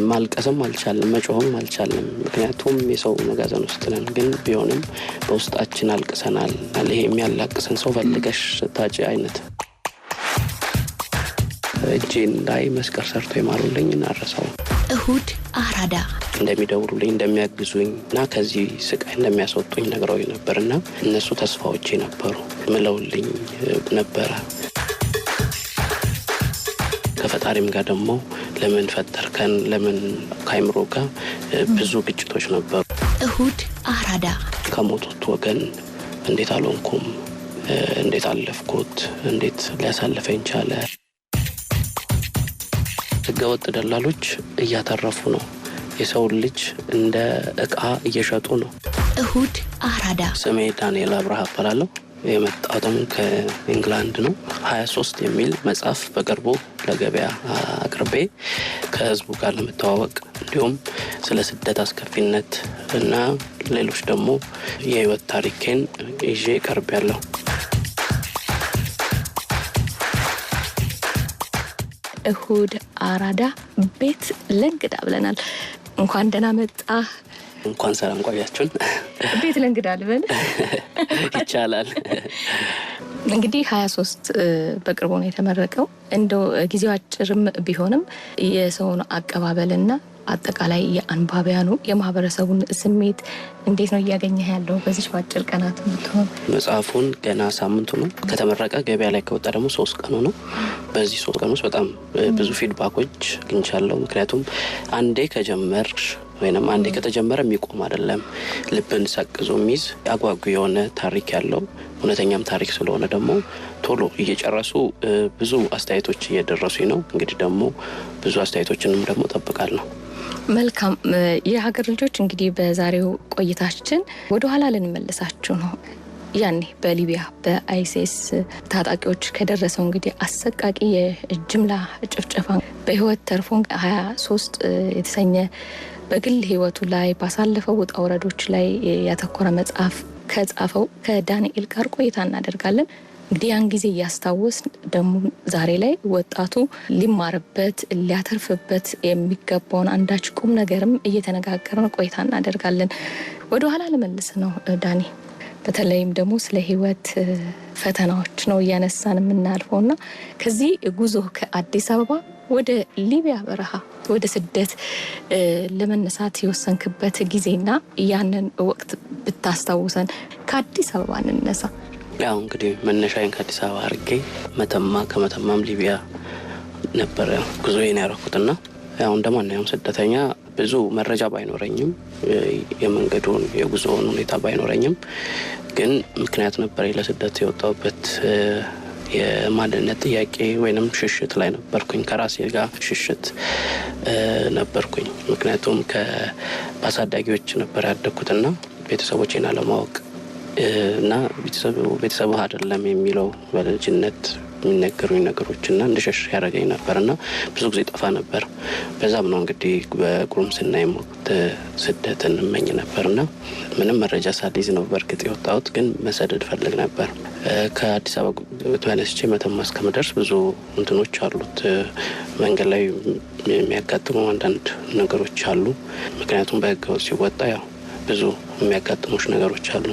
ማልቀስም አልቻለም መጮህም አልቻለም ምክንያቱም የሰው መጋዘን ውስጥ ነን ግን ቢሆንም በውስጣችን አልቅሰናል ይሄ የሚያላቅሰን ሰው ፈልገሽ ታጪ አይነት እጄን ላይ መስቀል ሰርቶ ይማሩልኝ እናረሳው እሁድ አራዳ እንደሚደውሉልኝ እንደሚያግዙኝና ከዚህ ስቃይ እንደሚያስወጡኝ ነግረውኝ ነበርና እነሱ ተስፋዎቼ ነበሩ ምለውልኝ ነበር ከፈጣሪም ጋር ደግሞ ለምን ፈጠርከን ለምን ካይምሮ ጋር ብዙ ግጭቶች ነበሩ እሁድ አራዳ ከሞቱት ወገን እንዴት አልሆንኩም እንዴት አለፍኩት እንዴት ሊያሳልፈኝ ቻለ ህገወጥ ደላሎች እያተረፉ ነው የሰው ልጅ እንደ እቃ እየሸጡ ነው እሁድ አራዳ ስሜ ዳንኤል አብርሃ እባላለሁ የመጣሁት ከእንግላንድ ነው 23 የሚል መጽሐፍ በቅርቡ ለገበያ አቅርቤ ከህዝቡ ጋር ለመተዋወቅ እንዲሁም ስለ ስደት አስከፊነት እና ሌሎች ደግሞ የህይወት ታሪኬን ይዤ ቀርቤያለሁ እሁድ አራዳ ቤት ለእንግዳ ብለናል እንኳን ደህና መጣ እንኳን ሰላም ቆያችሁን ቤት ለእንግዳ ልበል ይቻላል እንግዲህ 23 በቅርቡ ነው የተመረቀው እንደው ጊዜው አጭርም ቢሆንም የሰውን አቀባበልና አጠቃላይ የአንባቢያኑ የማህበረሰቡን ስሜት እንዴት ነው እያገኘህ ያለው በዚህ ባጭር ቀናት ምትሆን መጽሐፉን ገና ሳምንቱ ነው ከተመረቀ ገበያ ላይ ከወጣ ደግሞ 3 ቀኑ ነው በዚህ 3 ቀን ውስጥ በጣም ብዙ ፊድባኮች ግንቻለሁ ምክንያቱም አንዴ ከጀመርሽ ወይንም አንዴ ከተጀመረ የሚቆም አይደለም ልብን ሰቅዞ ሚዝ ያጓጉ የሆነ ታሪክ ያለው እውነተኛም ታሪክ ስለሆነ ደግሞ ቶሎ እየጨረሱ ብዙ አስተያየቶች እየደረሱኝ ነው እንግዲህ ደግሞ ብዙ አስተያየቶችንም ደግሞ ተጠብቃለሁ መልካም የሀገር ልጆች እንግዲህ በዛሬው ቆይታችን ወደ ኋላ ልንመለሳችሁ ነው ያኔ በሊቢያ በአይሲስ ታጣቂዎች ከደረሰው እንግዲህ አሰቃቂ የጅምላ ጭፍጨፋ በህይወት ተርፎ 23 የተሰኘ በግል ህይወቱ ላይ ባሳለፈው ውጣ ውረዶች ላይ ያተኮረ መጽሐፍ ከጻፈው ከዳንኤል ጋር ቆይታ እናደርጋለን እንግዲህ ያን ጊዜ ያስታውስ ደግሞ ዛሬ ላይ ወጣቱ ሊማርበት ሊያተርፍበት የሚገባውን አንዳች ቁም ነገርም እየተነጋገርን ቆይታ እናደርጋለን ወደ ኋላ ለመልስ ነው ዳኒ በተለይም ደግሞ ስለ ህይወት ፈተናዎች ነው ያነሳን የምናልፈውና ከዚህ ጉዞ ከአዲስ አበባ ወደ ሊቢያ በረሃ ወደ ስደት ለመነሳት የወሰንክበት ጊዜና ያንን ወቅት ብታስታውሰን ከአዲስ አበባ እንነሳ ያው እንግዲህ መነሻዬን ከአዲስ አበባ አርጌ መተማ ከመተማም ሊቢያ ነበር ጉዞዬን ያረኩትና ያው እንደማንኛውም ስደተኛ ብዙ መረጃ ባይኖረኝም የመንገዱን የጉዞውን ሁኔታ ባይኖረኝም ግን ምክንያት ነበር ለስደት የወጣሁበት የማንነት ጥያቄ ወይንም ሽሽት ላይ ነበርኩኝ ከራሴ ጋር ሽሽት ነበርኩኝ ምክንያቱም ከአሳዳጊዎች ነበር ያደኩትና ቤተሰቦቼን አለማወቅ እና ቤተሰቡ አይደለም የሚለው በልጅነት የሚነገሩኝ ነገሮችና እንድሸሽ ያደረገኝ ነበርና ብዙ ጊዜ ጠፋ ነበር በዛም ነው እንግዲህ በጉርምስና የሞት ስደትን እመኝ ነበርና ምንም መረጃ ሳልይዝ ነው በርግጥ የወጣሁት ግን መሰደድ ፈልግ ነበር ከአዲስ አበባ ተነስቼ መተማ እስከመድረስ ብዙ እንትኖች አሉት መንገድ ላይ የሚያጋጥሙ አንዳንድ ነገሮች አሉ ምክንያቱም በህገው ሲወጣ ያው ብዙ የሚያጋጥሙሽ ነገሮች አሉ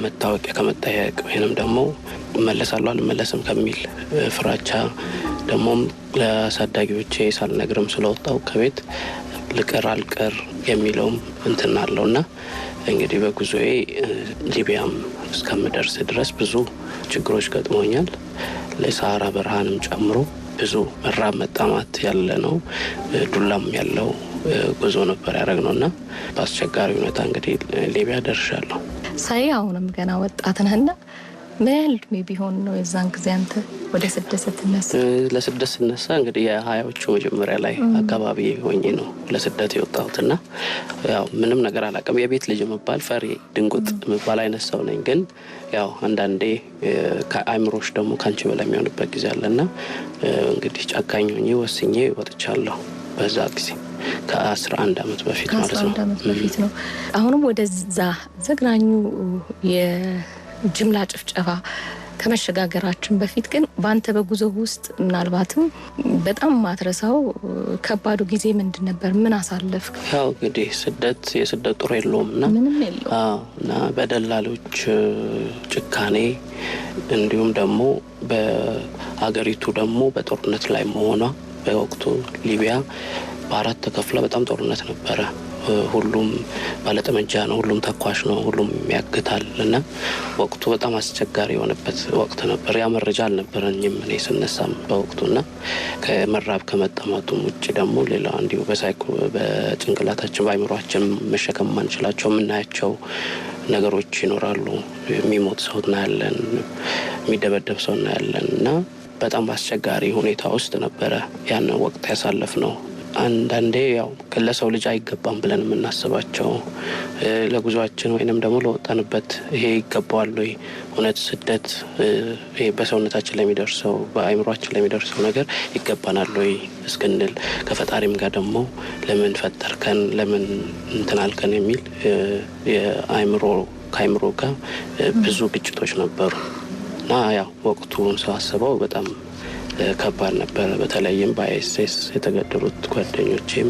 መታወቂያ ከመጠየቅ ወይንም ደግሞ መለሳለሁ አልመለስም ከሚል ፍራቻ ደግሞ ለአሳዳጊዎቼ ሳልነግርም ስለወጣው ከቤት ልቀር አልቀር የሚለውም እንትን አለውና እንግዲህ በጉዞዬ ሊቢያም እስከምደርስ ድረስ ብዙ ችግሮች ገጥሞኛል ለሳራ በረሃንም ጨምሮ ብዙ መራብ መጣማት ያለ ነው ዱላም ያለው ጉዞ ነበር ያረግነውና በአስቸጋሪ ሁኔታ እንግዲህ ሊቢያ ደርሻለሁ ሳይ አሁንም ገና ወጣት ነህና ምን ያህል እድሜ ቢሆን ነው የዛን ጊዜ አንተ ወደ ስደት ስትነሳ ለስደት ስነሳ እንግዲህ የ20ዎቹ መጀመሪያ ላይ አካባቢ ሆኜ ነው ለስደት የወጣሁትና ያው ምንም ነገር አላውቅም የቤት ልጅ መባል ፈሪ ድንጉጥ መባል አይነት ሰው ነኝ ግን ያው አንዳንዴ ከአይምሮሽ ደግሞ ካንቺ በላይ የሚሆንበት ጊዜ አለና እንግዲህ ጫካኝ ሆኜ ወስኜ ወጥቻለሁ በዛ ጊዜ ከ11 አመት በፊት ማለት ነው 11 አመት በፊት ነው አሁንም ወደዛ ዘግናኙ የጅምላ ጭፍጨፋ ከመሸጋገራችን በፊት ግን በአንተ በጉዞ ውስጥ ምናልባትም በጣም ማትረሳው ከባዱ ጊዜ ምንድን ነበር? ምን አሳለፍክ? ያው እንግዲህ የስደት ጦር የለውምና ምንም የለውም እና በደላሎች ጭካኔ እንዲሁም ደግሞ በአገሪቱ ደግሞ በጦርነት ላይ መሆኗ በወቅቱ ሊቢያ በአራት ተከፍላ በጣም ጦርነት ነበረ። ሁሉም ባለጠመንጃ ነው፣ ሁሉም ተኳሽ ነው፣ ሁሉም ያግታል እና ወቅቱ በጣም አስቸጋሪ የሆነበት ወቅት ነበር። ያ መረጃ አልነበረኝም እኔ ስነሳም በወቅቱና ከመራብ ከመጠማቱም ውጭ ደግሞ ሌላ እንዲሁ በጭንቅላታችን በአይምሯችን መሸከም ማንችላቸው የምናያቸው ነገሮች ይኖራሉ። የሚሞት ሰው እናያለን፣ የሚደበደብ ሰው እናያለን እና በጣም አስቸጋሪ ሁኔታ ውስጥ ነበረ ያንን ወቅት ያሳለፍነው። አንዳንዴ ያው ለሰው ልጅ አይገባም ብለን የምናስባቸው ለጉዟችን ወይንም ደግሞ ለወጣንበት ይሄ ይገባዋል ወይ እውነት ስደት ይሄ በሰውነታችን ላይ የሚደርሰው በአይምሯችን ላይ የሚደርሰው ነገር ይገባናል ወይ እስክንል ከፈጣሪም ጋር ደግሞ ለምን ፈጠርከን ለምን እንትን አልከን የሚል ከአይምሮ ጋር ብዙ ግጭቶች ነበሩ እና ያው ወቅቱን ሳስበው በጣም ከባድ ነበር። በተለይም በአይኤስኤስ የተገደሉት ጓደኞቼም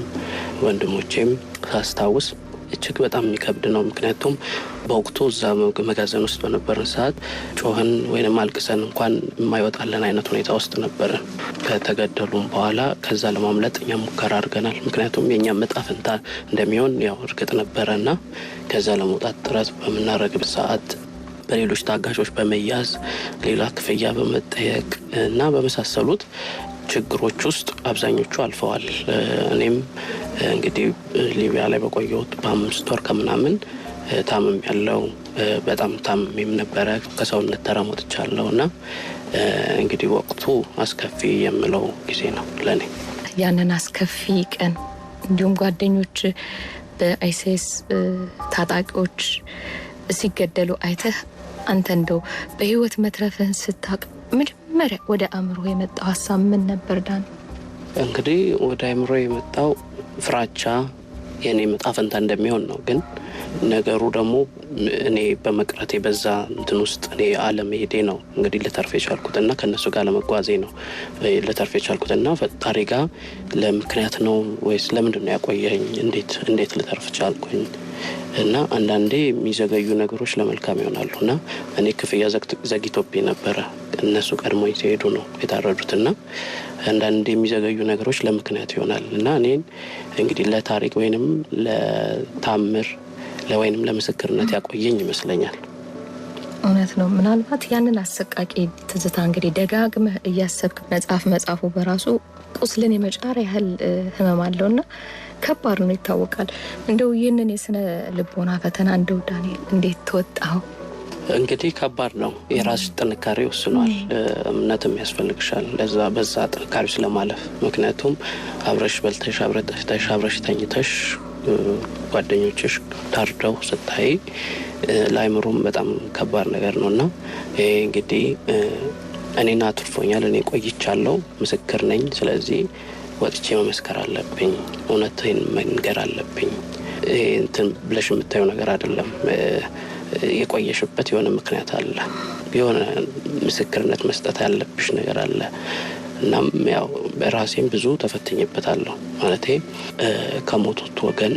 ወንድሞቼም ሳስታውስ እጅግ በጣም የሚከብድ ነው። ምክንያቱም በወቅቱ እዛ መጋዘን ውስጥ በነበርን ሰዓት ጮህን ወይንም አልቅሰን እንኳን የማይወጣለን አይነት ሁኔታ ውስጥ ነበርን። ከተገደሉም በኋላ ከዛ ለማምለጥ እኛ ሙከራ አድርገናል። ምክንያቱም የእኛ ዕጣ ፈንታ እንደሚሆን ያው እርግጥ ነበረና ከዛ ለመውጣት ጥረት በምናደርግበት ሰዓት በሌሎች ታጋሾች በመያዝ ሌላ ክፍያ በመጠየቅ እና በመሳሰሉት ችግሮች ውስጥ አብዛኞቹ አልፈዋል። እኔም እንግዲህ ሊቢያ ላይ በቆየሁት በ5 ወር ከምናምን ታምም ያለው በጣም ታምሜም ነበረ። ከሰውነት ተራሞትቻለሁ እና እንግዲህ ወቅቱ አስከፊ የምለው ጊዜ ነው ለኔ። ያንን አስከፊ ቀን እንዲሁም ጓደኞች በአይሲስ ታጣቂዎች ሲገደሉ አይተህ አንተ እንደው በህይወት መትረፍን ስታቅ መጀመሪያ ወደ አእምሮ የመጣው ሀሳብ ምን ነበር ዳን? እንግዲህ ወደ አእምሮ የመጣው ፍራቻ የኔ ዕጣ ፈንታ እንደሚሆን ነው። ግን ነገሩ ደግሞ እኔ በመቅረቴ በዛ እንትን ውስጥ እኔ አለመሄዴ ነው እንግዲህ ልተርፍ የቻልኩትና ከነሱ ጋር ለመጓዜ ነው ልተርፍ የቻልኩትና ፈጣሪ ጋር ለምክንያት ነው ወይስ ለምንድን ነው ያቆየኝ? እንዴት ልተርፍ ቻልኩኝ? እና አንዳንዴ የሚዘገዩ ነገሮች ለመልካም ይሆናሉና እኔ ክፍያ ዘግይቶብኝ ነበረ። እነሱ ቀድሞኝ ሲሄዱ ነው የታረዱትና አንዳንዴ የሚዘገዩ ነገሮች ለምክንያት ይሆናል እና እኔን እንግዲህ ለታሪክ ወይንም ለታምር ወይንም ለምስክርነት ያቆየኝ ይመስለኛል። እውነት ነው። ምናልባት ያንን አሰቃቂ ትዝታ እንግዲህ ደጋግመህ እያሰብክ መጻፉ በራሱ ቁስልን የመጫር ያህል ህመም አለውና ከባድ ነው ይታወቃል። እንደው ይህንን የስነ ልቦና ፈተና እንደው ዳንኤል እንዴት ተወጣው? እንግዲህ ከባድ ነው። የራስ ጥንካሬ ወስኗል። እምነትም ያስፈልግሻል በዛ ጥንካሬ ስለማለፍ። ምክንያቱም አብረሽ በልተሽ አብረሽ ተኝተሽ ጓደኞችሽ ታርደው ስታይ ለአይምሮም በጣም ከባድ ነገር ነውና ይሄ እንግዲህ እኔን አትርፎኛል። እኔ ቆይቻለሁ፣ ምስክር ነኝ። ስለዚህ ወጥቼ መመስከር አለብኝ፣ እውነቴን መንገር አለብኝ። ይሄ እንትን ብለሽ የምታየው ነገር አይደለም። የቆየሽበት የሆነ ምክንያት አለ፣ የሆነ ምስክርነት መስጠት ያለብሽ ነገር አለ። እናም ያው በራሴም ብዙ ተፈትኜበታለሁ። ማለቴ ከሞቱት ወገን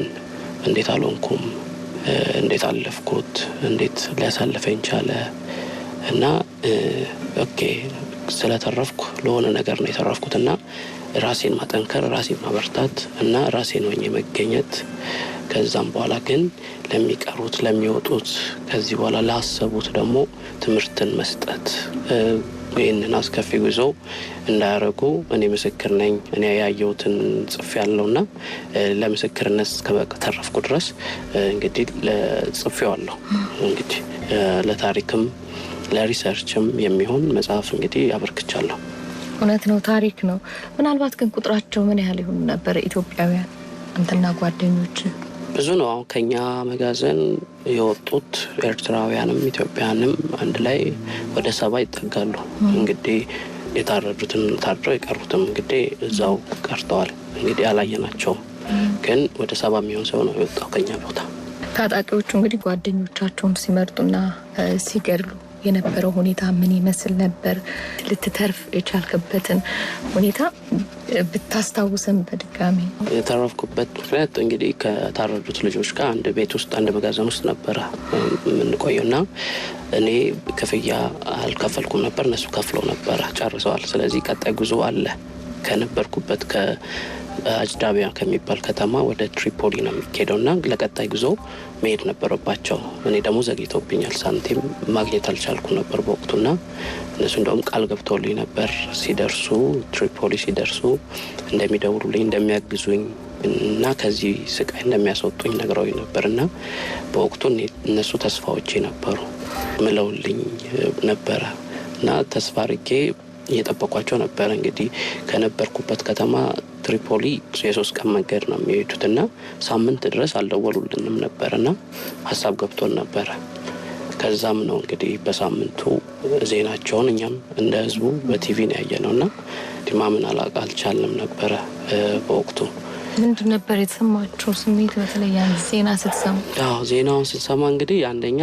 እንዴት አልሆንኩም፣ እንዴት አለፍኩት፣ እንዴት ሊያሳልፈኝ ቻለ እና ኦኬ ስለተረፍኩ ለሆነ ነገር ነው የተረፍኩትና ራሴን ማጠንከር፣ ራሴን ማበርታት እና ራሴን ሆኜ መገኘት። ከዛም በኋላ ግን ለሚቀሩት ለሚወጡት ከዚህ በኋላ ላሰቡት ደግሞ ትምህርትን መስጠት፣ ይህንን አስከፊ ጉዞ እንዳያረጉ እኔ ምስክር ነኝ። እኔ ያየሁትን ጽፍ ያለውና ለምስክርነት እስከተረፍኩ ድረስ እንግዲህ ጽፌዋለሁ። እንግዲህ ለታሪክም ለሪሰርችም የሚሆን መጽሐፍ እንግዲህ አበርክቻለሁ። እውነት ነው፣ ታሪክ ነው። ምናልባት ግን ቁጥራቸው ምን ያህል ይሆን ነበር ኢትዮጵያውያን አንተና ጓደኞች? ብዙ ነው። አሁን ከኛ መጋዘን የወጡት ኤርትራውያንም ኢትዮጵያንም አንድ ላይ ወደ 7 ይጠጋሉ። እንግዲህ የታረዱትን ታርደው የቀሩትም እንግዲህ እዛው ቀርተዋል። እንግዲህ አላየናቸውም፣ ግን ወደ 7 የሚሆን ሰው ነው የወጣው ከኛ ቦታ። ታጣቂዎቹ እንግዲህ ጓደኞቻቸውን ሲመርጡና ሲገድሉ የነበረው ሁኔታ ምን ይመስል ነበር? ልትተርፍ የቻልክበትን ሁኔታ ብታስታውሰን በድጋሚ። የተረፍኩበት ምክንያት እንግዲህ ከታረዱት ልጆች ጋር አንድ ቤት ውስጥ አንድ መጋዘን ውስጥ ነበረ የምንቆየውና እኔ ክፍያ አልከፈልኩም ነበር፣ እነሱ ከፍለው ነበር ጨርሰዋል። ስለዚህ ቀጣይ ጉዞ አለ። ከነበርኩበት ከአጅዳቢያ ከሚባል ከተማ ወደ ትሪፖሊ ነው የሚሄደውና ለቀጣይ ጉዞ መሄድ ነበረባቸው። እኔ ደግሞ ዘግይቶብኛል፣ ሳንቲም ማግኘት አልቻልኩ ነበር በወቅቱና እነሱ እንደውም ቃል ገብተውልኝ ነበር ሲደርሱ ትሪፖሊ ሲደርሱ እንደሚደውሉልኝ እንደሚያግዙኝ እና ከዚህ ስቃይ እንደሚያስወጡኝ ነግረውኝ ነበርና በወቅቱ እነሱ ተስፋዎቼ ነበሩ ምለውልኝ ነበረ እና ተስፋ አድርጌ እየጠበቋቸው ነበር። እንግዲህ ከነበርኩበት ከተማ ትሪፖሊ የ3 ቀን መንገድ ነው የሚሄዱትና ሳምንት ድረስ አልደወሉልንም ነበርና ሀሳብ ገብቶን ነበረ። ከዛም ነው እንግዲህ በሳምንቱ ዜናቸውን እኛም እንደ ህዝቡ በቲቪ ነው ያየነውና ማመን አልቻልንም ነበረ በወቅቱ። ምንድን ነበር የተሰማችሁ ስሜት በተለይ ያን ዜና ስትሰማ? ዜናውን ስትሰማ እንግዲህ አንደኛ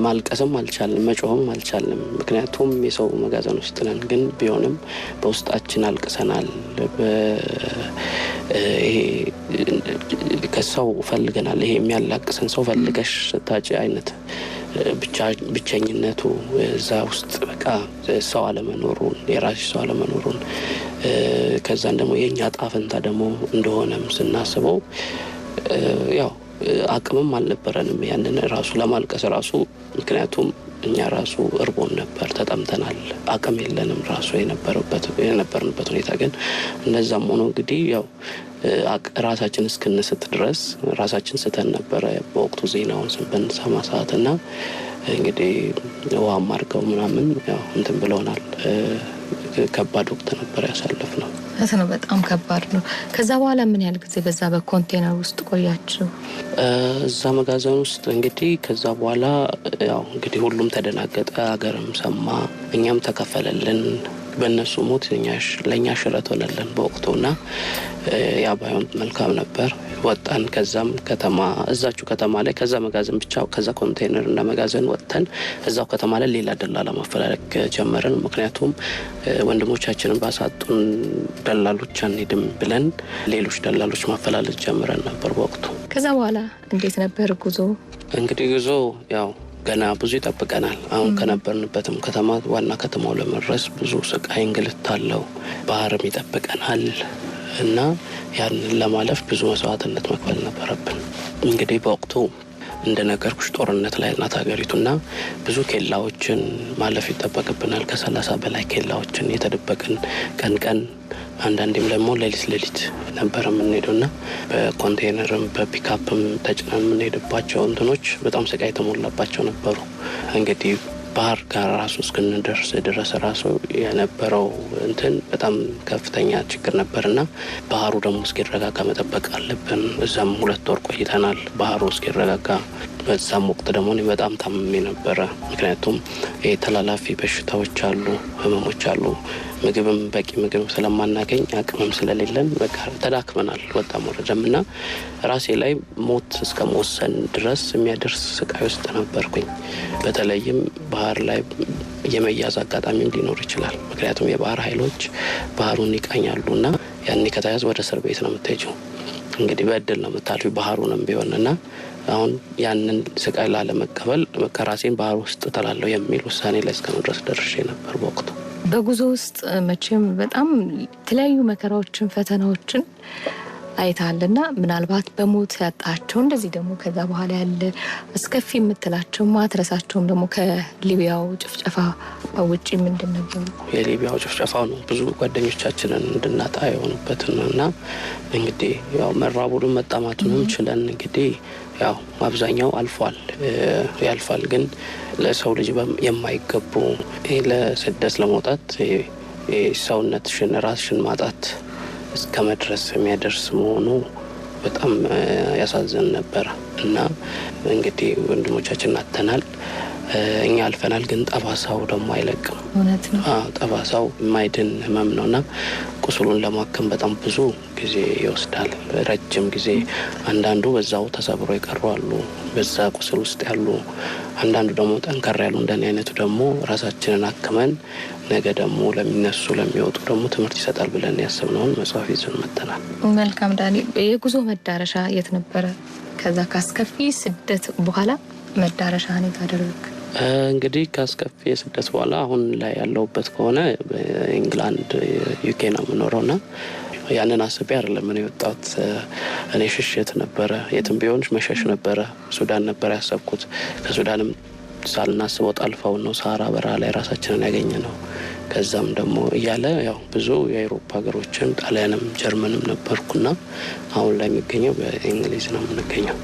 ማልቀስም አልቻልንም፣ መጮህም አልቻልንም። ምክንያቱም የሰው መጋዘን ውስጥ ነን። ግን ቢሆንም በውስጣችን አልቅሰናል። ይሄ ከሰው ፈልገናል። ይሄ የሚያላቅሰን ሰው ፈልገሽ ስታጭ አይነት ብቸኝነቱ እዛ ውስጥ በቃ ሰው አለመኖሩን፣ የራስሽ ሰው አለመኖሩን ከዛን ደግሞ የእኛ ጣፈንታ ደግሞ እንደሆነም ስናስበው ያው አቅምም አልነበረንም ያንን ራሱ ለማልቀስ ራሱ። ምክንያቱም እኛ ራሱ እርቦን ነበር፣ ተጠምተናል፣ አቅም የለንም ራሱ የነበርንበት ሁኔታ። ግን እንደዛም ሆኖ እንግዲህ ያው ራሳችን እስክንስት ድረስ ራሳችን ስተን ነበረ በወቅቱ ዜናውን በንሰማ ሰዓትና እንግዲህ ውሃም አድርገው ምናምን ያው እንትን ብለውናል። ከባድ ወቅት ነበር ያሳለፍነው። ነው በጣም ከባድ ነው። ከዛ በኋላ ምን ያህል ጊዜ በዛ በኮንቴነር ውስጥ ቆያችሁ? እዛ መጋዘን ውስጥ እንግዲህ ከዛ በኋላ ያው እንግዲህ ሁሉም ተደናገጠ፣ ሀገርም ሰማ፣ እኛም ተከፈለልን። በእነሱ ሞት ለእኛ ሽረት ሆነልን በወቅቱና ያ ባይሆን መልካም ነበር። ወጣን። ከዛም እዛችሁ ከተማ ላይ ከዛ መጋዘን ብቻ ከዛ ኮንቴነር እና መጋዘን ወጥተን እዛው ከተማ ላይ ሌላ ደላላ ማፈላለግ ጀመርን። ምክንያቱም ወንድሞቻችንን ባሳጡን ደላሎች አንሄድም ብለን ሌሎች ደላሎች ማፈላለግ ጀምረን ነበር በወቅቱ። ከዛ በኋላ እንዴት ነበር ጉዞ? እንግዲህ ጉዞ ያው ገና ብዙ ይጠብቀናል። አሁን ከነበርንበትም ከተማ ዋና ከተማው ለመድረስ ብዙ ስቃይ እንግልት አለው። ባህርም ይጠብቀናል እና ያንን ለማለፍ ብዙ መስዋዕትነት መክፈል ነበረብን። እንግዲህ በወቅቱ እንደነገርኩሽ ጦርነት ላይ ናት ሀገሪቱና ብዙ ኬላዎችን ማለፍ ይጠበቅብናል። ከ30 በላይ ኬላዎችን የተደበቅን ቀን አንዳንዴም ደግሞ ሌሊት ነበር የምንሄደውና በኮንቴነርም በፒካፕም ተጭነን የምንሄድባቸው እንትኖች በጣም ስቃይ የተሞላባቸው ነበሩ። እንግዲህ ባህር ጋር ራሱ እስክንደርስ ድረስ ራሱ የነበረው እንትን በጣም ከፍተኛ ችግር ነበርና ባህሩ ደግሞ እስኪረጋጋ መጠበቅ አለብን። እዛም 2 ወር ቆይተናል ባህሩ እስኪረጋጋ። በዛም ወቅት ደግሞ እኔ በጣም ታምሜ ነበረ። ምክንያቱም የተላላፊ በሽታዎች አሉ፣ ህመሞች አሉ። በቂ ምግብ ስለማናገኝ አቅምም ስለሌለን በቃ ተዳክመናል። ወጣም ወረደምና ራሴ ላይ ሞት እስከ መወሰን ድረስ የሚያደርስ ስቃይ ውስጥ ነበርኩኝ። በተለይም ባህር ላይ የመያዝ አጋጣሚም ሊኖር ይችላል። ምክንያቱም የባህር ኃይሎች ባህሩን ይቃኛሉና ያኔ ከተያዝ ወደ እስር ቤት ነው የምትሄጂው። እንግዲህ በእድል ነው የምታልፊው ባህሩንም ቢሆንና አሁን ያንን ስቃይ ላለመቀበል ራሴን ባህር ውስጥ ተላለው የሚል ውሳኔ ላይ እስከመድረስ ደርሼ ነበር በወቅቱ። በጉዞ ውስጥ መቼም በጣም የተለያዩ መከራዎችን ፈተናዎችን አይታልና ምናልባት በሞት ያጣቸው እንደዚህ ደግሞ ከዛ በኋላ ያለ አስከፊ የምትላቸው ማትረሳቸውም ደግሞ ከሊቢያው ጭፍጨፋ ውጪ ምንድን ነበር? የሊቢያው ጭፍጨፋው ነው ብዙ ጓደኞቻችንን እንድናጣ የሆኑበትና እንግዲህ ያው መራቡንም መጣማቱንም ችለን እንግዲህ ያው አብዛኛው ያልፋል። ግን ለሰው ልጅ የማይገቡ ለስደት ለመውጣት ሰውነትሽን ራስሽን ማጣት እስከ መድረስ የሚያደርስ መሆኑ በጣም ያሳዝን ነበር እና እንግዲህ ወንድሞቻችን አጥተናል። እኛ አልፈናል። ግን ጠባሳው ደግሞ አይለቅም። እውነት ነው። ጠባሳው የማይድን ህመም ነውና ቁስሉን ለማከም በጣም ብዙ ጊዜ ይወስዳል፣ ረጅም ጊዜ። አንዳንዱ በዛው ተሰብሮ ይቀራሉ በዛ ቁስል ውስጥ ያሉ፣ አንዳንዱ ደግሞ ጠንከር ያሉ እንደኔ አይነቱ ደግሞ ራሳችንን አክመን ነገ ደግሞ ለሚነሱ ለሚወጡ ደግሞ ትምህርት ይሰጣል ብለን ያሰብነውን መጽሐፍ ይዘን መጥተናል። መልካም ዳኒ፣ የጉዞ መዳረሻ የት ነበረ? ከዛ ካስከፊ ስደት በኋላ መዳረሻ ነው ታደረክ? እንግዲህ ካስከፊ ስደት በኋላ አሁን ላይ ያለውበት ከሆነ በእንግላንድ ዩኬ ነው የምኖረውና ያንን አስቤ አይደለም እኔ የወጣሁት። እኔ ሽሽት ነበረ፣ የትም ቢሆን መሸሽ ነበረ። ሱዳን ነበር ያሰብኩት። ከሱዳንም ሳልናስበው ጣልፈው ነው ሳራ በረሃ ላይ ራሳችንን ያገኘ ነው። ከዛም ደግሞ እያለ ያው ብዙ የአውሮፓ ሀገሮችን ጣሊያንም ጀርመንም ነበርኩና አሁን ላይ የሚገኘው በእንግሊዝ ነው የምንገኘው።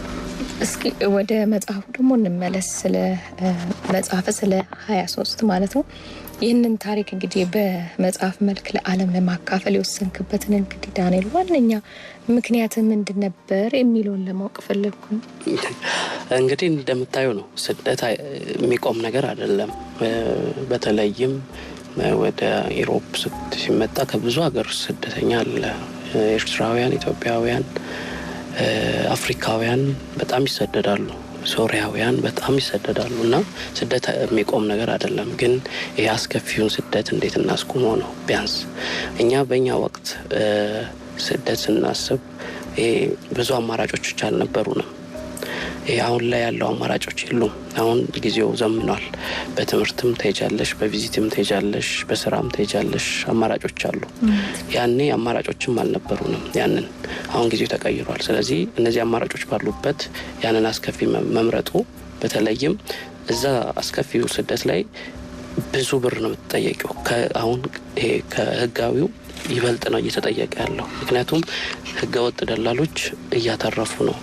እስኪ ወደ መጽሐፉ ደግሞ እንመለስ። ስለ መጽሐፍ ስለ 23 ማለት ነው። ይህንን ታሪክ እንግዲህ በመጽሐፍ መልክ ለዓለም ለማካፈል የወሰንክበትን እንግዲህ ዳንኤል ዋነኛ ምክንያት ምንድን ነበር የሚለውን ለማወቅ ፈለግኩ። እንግዲህ እንደምታዩ ነው ስደት የሚቆም ነገር አይደለም። በተለይም ወደ ኢሮፕ ሲመጣ ከብዙ ሀገር ስደተኛ አለ። ኤርትራውያን፣ ኢትዮጵያውያን፣ አፍሪካውያን በጣም ይሰደዳሉ። ሶሪያውያን በጣም ይሰደዳሉ እና ስደት የሚቆም ነገር አይደለም። ግን ይሄ አስከፊውን ስደት እንዴት እናስቆመው ነው። ቢያንስ እኛ በእኛ ወቅት ስደት ስናስብ ብዙ አማራጮች አልነበሩንም። አሁን ላይ ያለው አማራጮች የሉም። አሁን ጊዜው ዘምኗል። በትምህርትም ትሄጃለሽ፣ በቪዚትም ትሄጃለሽ፣ በስራም ትሄጃለሽ። አማራጮች አሉ። ያኔ አማራጮችም አልነበሩንም። ያንን አሁን ጊዜው ተቀይሯል። ስለዚህ እነዚህ አማራጮች ባሉበት ያንን አስከፊ መምረጡ፣ በተለይም እዛ አስከፊው ስደት ላይ ብዙ ብር ነው የምትጠየቂው። አሁን ከህጋዊው ይበልጥ ነው እየተጠየቀ ያለው። ምክንያቱም ህገወጥ ደላሎች እያተረፉ ነው።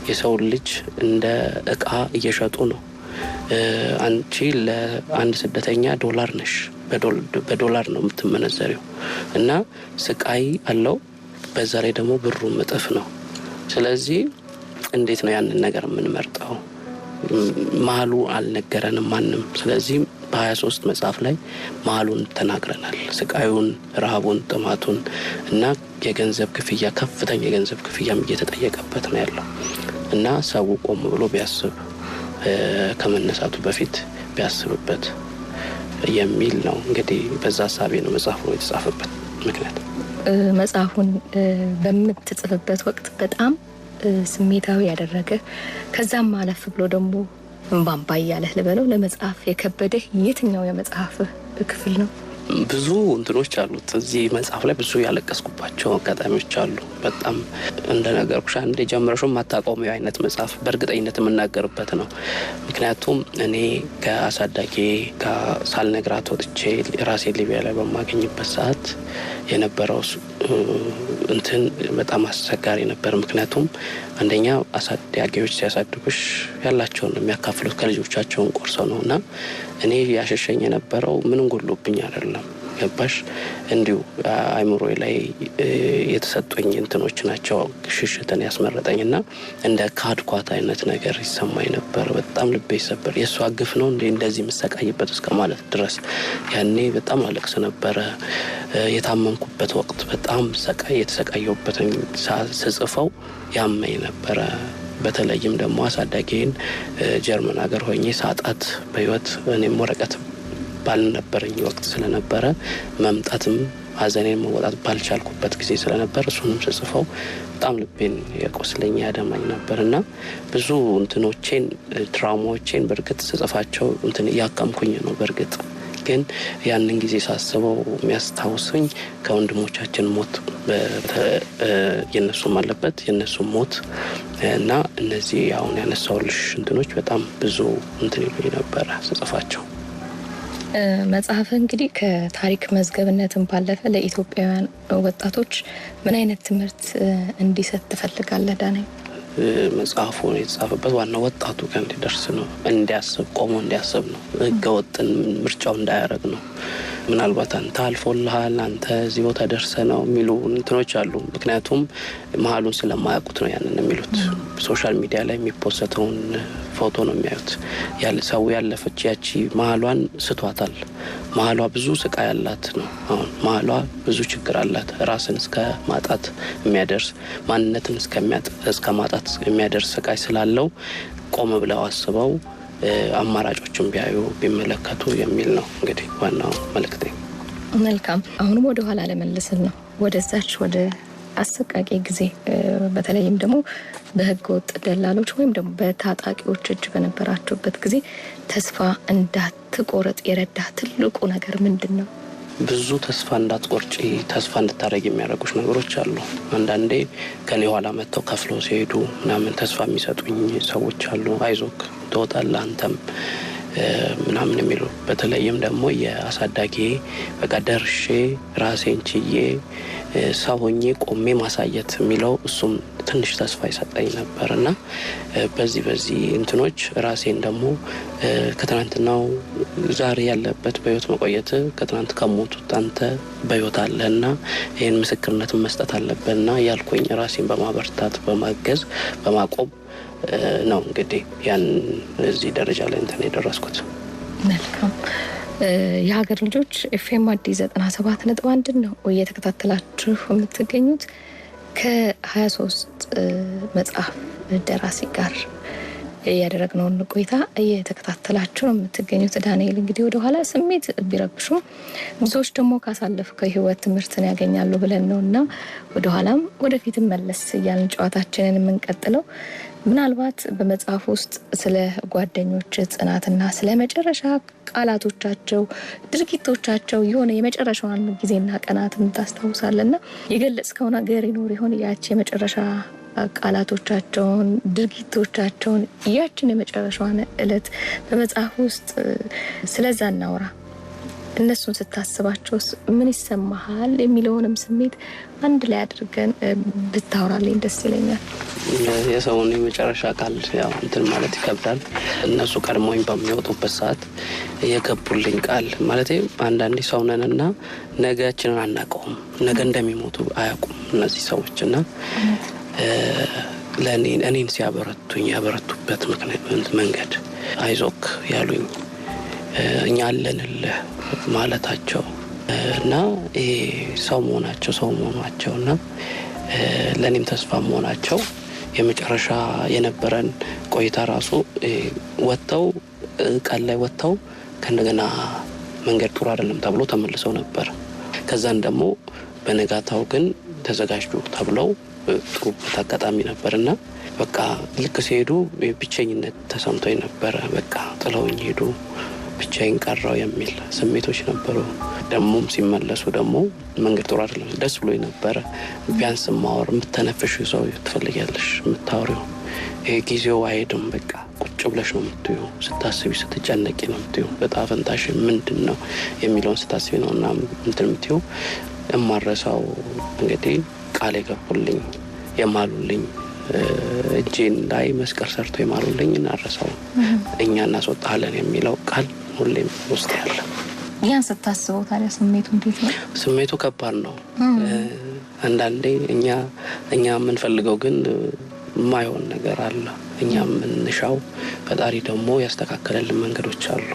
የሰው ልጅ እንደ እቃ እየሸጡ ነው። አንቺ ለአንድ ስደተኛ ዶላር ነሽ፣ በዶላር ነው የምትመነዘሪው እና ስቃይ አለው። በዛ ላይ ደግሞ ብሩም እጥፍ ነው። ስለዚህ እንዴት ነው ያንን ነገር የምንመርጠው? መሀሉ አልነገረንም ማንም። ስለዚህ በ23 መጽሐፍ ላይ መሀሉን ተናግረናል። ስቃዩን፣ ረሃቡን፣ ጥማቱን እና የገንዘብ ክፍያ፣ ከፍተኛ የገንዘብ ክፍያም እየተጠየቀበት ነው ያለው እና ሰው ቆም ብሎ ቢያስብ፣ ከመነሳቱ በፊት ቢያስብበት የሚል ነው። እንግዲህ በዛ ሀሳቤ ነው መጽሐፉ የተጻፈበት ምክንያት። መጽሐፉን በምትጽፍበት ወቅት በጣም ስሜታዊ ያደረገ ከዛም አለፍ ብሎ ደግሞ እንባንባ እያለህ ልበለው ለመጽሐፍ የከበደህ የትኛው የመጽሐፍ ክፍል ነው? ብዙ እንትኖች አሉት። እዚህ መጽሐፍ ላይ ብዙ ያለቀስኩባቸው አጋጣሚዎች አሉ። በጣም እንደነገርኩሽ አንዴ ጀምረሽው ማታቆሚው አይነት መጽሐፍ በእርግጠኝነት የምናገርበት ነው። ምክንያቱም እኔ ከአሳዳጊ ሳልነግራት ወጥቼ ራሴ ሊቢያ ላይ በማገኝበት ሰዓት የነበረው እንትን በጣም አስቸጋሪ ነበር። ምክንያቱም አንደኛ አሳዳጊዎች ሲያሳድጉሽ ያላቸውን የሚያካፍሉት ከልጆቻቸውን ቆርሰው ነውና እኔ ያሸሸኝ የነበረው ምንም ጎሎብኝ አይደለም። ገባሽ? እንዲሁ አይምሮዬ ላይ የተሰጡኝ እንትኖች ናቸው ሽሽትን ያስመረጠኝና እንደ ካድኳት አይነት ነገር ይሰማኝ ነበር። በጣም ልቤ ይሰበር። የእሷ ግፍ ነው እንደዚህ የምሰቃይበት እስከ ማለት ድረስ ያኔ በጣም አለቅስ ነበረ። የታመምኩበት ወቅት በጣም የተሰቃየሁበትን ስጽፈው ያመኝ ነበረ። በተለይም ደግሞ አሳዳጊን ጀርመን ሀገር ሆኜ ሳጣት በህይወት እኔም ወረቀት ባልነበረኝ ወቅት ስለነበረ መምጣትም ሀዘኔን መወጣት ባልቻልኩበት ጊዜ ስለነበር እሱንም ስጽፈው በጣም ልቤን የቆስለኝ ያደማኝ ነበርና ብዙ እንትኖቼን ትራውማዎቼን በርግጥ ስጽፋቸው እያከምኩኝ ነው። በርግጥ ግን ያንን ጊዜ ሳስበው የሚያስታውሰኝ ከወንድሞቻችን ሞት የነሱም አለበት የነሱም ሞት እና እነዚህ አሁን ያነሳውልሽ እንትኖች በጣም ብዙ ይሉኝ ነበረ ስጽፋቸው። መጽሐፍ እንግዲህ ከታሪክ መዝገብነትን ባለፈ ለኢትዮጵያውያን ወጣቶች ምን አይነት ትምህርት እንዲሰጥ ትፈልጋለህ ዳንኤል? መጽሐፉ የተጻፈበት ዋናው ወጣቱ ጋር እንዲደርስ ነው። እንዲያስብ፣ ቆሞ እንዲያስብ ነው። ህገወጥን ምርጫው እንዳያረግ ነው። ምናልባት አንተ አልፎልሃል፣ አንተ እዚህ ቦታ ደርሰ ነው የሚሉ እንትኖች አሉ። ምክንያቱም መሀሉን ስለማያውቁት ነው ያንን የሚሉት። ሶሻል ሚዲያ ላይ የሚፖስተውን ፎቶ ነው የሚያዩት። ሰው ያለፈች ያቺ መሀሏን ስቷታል። መሀሏ ብዙ ስቃይ ያላት ነው። አሁን መሀሏ ብዙ ችግር አላት። ራስን እስከ ማጣት የሚያደርስ ማንነትን እስከ ማጣት የሚያደርስ ስቃይ ስላለው ቆም ብለው አስበው አማራጮችን ቢያዩ ቢመለከቱ የሚል ነው እንግዲህ ዋናው መልእክቴ። መልካም። አሁንም ወደ ኋላ ለመለስን ነው ወደዛች ወደ አሰቃቂ ጊዜ በተለይም ደግሞ በህገ ወጥ ደላሎች ወይም ደግሞ በታጣቂዎች እጅ በነበራችሁበት ጊዜ ተስፋ እንዳትቆርጥ የረዳ ትልቁ ነገር ምንድን ነው? ብዙ ተስፋ እንዳትቆርጪ ተስፋ እንድታረጊ የሚያደርጉሽ ነገሮች አሉ። አንዳንዴ ከኔ ኋላ መጥተው ከፍለው ሲሄዱ ምናምን ተስፋ የሚሰጡኝ ሰዎች አሉ። አይዞክ ትወጣለህ አንተም ምናምን የሚሉ በተለይም ደግሞ የአሳዳጊ በቃ ደርሼ ራሴን ችዬ ሰው ሆኜ ቆሜ ማሳየት የሚለው እሱም ትንሽ ተስፋ ይሰጠኝ ነበርና በዚህ እንትኖች ራሴን ደግሞ ከትናንትናው ዛሬ ያለበት በህይወት መቆየት ከትናንት ከሞቱት አንተ በህይወት አለና ይሄን ምስክርነት መስጠት አለበትና ያልኩኝ ራሴን በማበርታት በማገዝ በማቆም ነው እንግዲህ ያን እዚህ ደረጃ ላይ እንትን የደረስኩት። መልካም። የሀገር ልጆች ኤፍኤም አዲስ 97.1 ነው እየተከታተላችሁ የምትገኙት። ከ23 መጽሐፍ ደራሲ ጋር ያደረግነውን ቆይታ እየተከታተላችሁ ነው የምትገኙት። ዳንኤል እንግዲህ ወደ ኋላ ስሜት ቢረብሹም ብዙዎች ደግሞ ካሳለፍከው ህይወት ትምህርትን ያገኛሉ ብለን ነውና ወደ ኋላም ወደፊትም መለስ እያልን ጨዋታችንን የምንቀጥለው ምናልባት በመጽሐፍ ውስጥ ስለ ጓደኞች ጽናትና ስለ መጨረሻ ቃላቶቻቸው ድርጊቶቻቸው የሆነ የመጨረሻውን ጊዜና ቀናትን ታስታውሳለና የገለጽከው ነገር ይኖር ይሆን? ያቺ የመጨረሻ ቃላቶቻቸውን ድርጊቶቻቸውን ያችን የመጨረሻዋን እለት በመጽሐፍ ውስጥ ስለዛ እናውራ። እነሱን ስታስባቸውስ ምን ይሰማሃል የሚለውንም ስሜት አንድ ላይ አድርገን ብታወራልኝ ደስ ይለኛል። የሰውን የመጨረሻ ቃል ያው እንትን ማለት ይከብዳል። እነሱ ቀድሞኝ በሚወጡበት ሰዓት የገቡልኝ ቃል ማለት አንዳንዴ ሰው ነንና ነገያችንን አናውቀውም። ነገ እንደሚሞቱ አያውቁም እነዚህ ሰዎችና እኔን ሲያበረቱኝ ያበረቱበት መንገድ አይዞክ ያሉኝ እኛ አለንልህ ማለታቸው እና ይሄ ሰው መሆናቸው እና ለኔም ተስፋ መሆናቸው የመጨረሻ የነበረን ቆይታ ራሱ ወጣው ቃል ላይ ወጣው ከእንደገና መንገድ ጥሩ አይደለም ተብሎ ተመልሰው ነበር። ከዛን ደግሞ በነጋታው ግን ተዘጋጁ ተብለው ጥሩ አጋጣሚ ነበርና በቃ ልክ ሲሄዱ ብቸኝነት ተሰምቶኝ ነበር። በቃ ጥለውኝ ሄዱ ብቻዬን ቀረው የሚል ስሜቶች ነበሩ። ደሞም ሲመለሱ ደግሞ መንገድ ጥሩ አይደለም ደስ ብሎኝ ነበር። ቢያንስ ማወር የምትተነፍሽ ሰው ትፈልጊያለሽ የምታወሪው ጊዜው አይሄድም። በቃ ቁጭ ብለሽ ነው የምትዩ ስታስቢ ስትጨነቂ ነው የምትዩ በጣም ፈንታሽ ምንድነው የሚለውን ስታስቢ ነውና እንትን የምትዩ እማረሳው እንግዲህ ቃል የገቡልኝ የማሉልኝ እጄን ላይ መስቀል ሰርቶ የማሉልኝ እናረሳው እኛ እናስወጣለን የሚለው ቃል ሁሌም ውስጥ ያለ። ያን ስታስበው ታዲያ ስሜቱ እንዴት ነው? ስሜቱ ከባድ ነው። አንዳንዴ እኛ የምንፈልገው ግን ማይሆን ነገር አለ። እኛ የምንሻው ፈጣሪ ደግሞ ያስተካከለልን መንገዶች አሉ።